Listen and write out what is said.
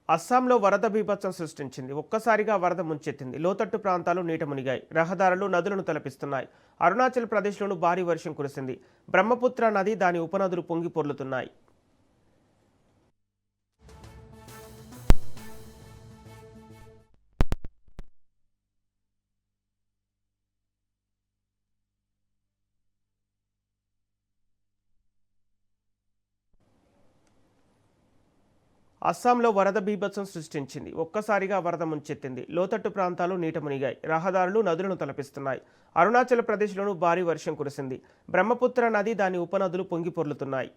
అస్సాంలో వరద బీభత్సం సృష్టించింది. ఒక్కసారిగా వరద ముంచెత్తింది. లోతట్టు ప్రాంతాలు నీట మునిగాయి. రహదారులు నదులను తలపిస్తున్నాయి. అరుణాచల్ ప్రదేశ్లోనూ భారీ వర్షం కురిసింది. బ్రహ్మపుత్ర నది దాని ఉపనదులు పొంగి పొర్లుతున్నాయి. అస్సాంలో వరద బీభత్సం సృష్టించింది. ఒక్కసారిగా వరద ముంచెత్తింది. లోతట్టు ప్రాంతాలు నీట మునిగాయి. రహదారులు నదులను తలపిస్తున్నాయి. అరుణాచల్ ప్రదేశ్లోనూ భారీ వర్షం కురిసింది. బ్రహ్మపుత్ర నది దాని ఉపనదులు పొంగి పొర్లుతున్నాయి.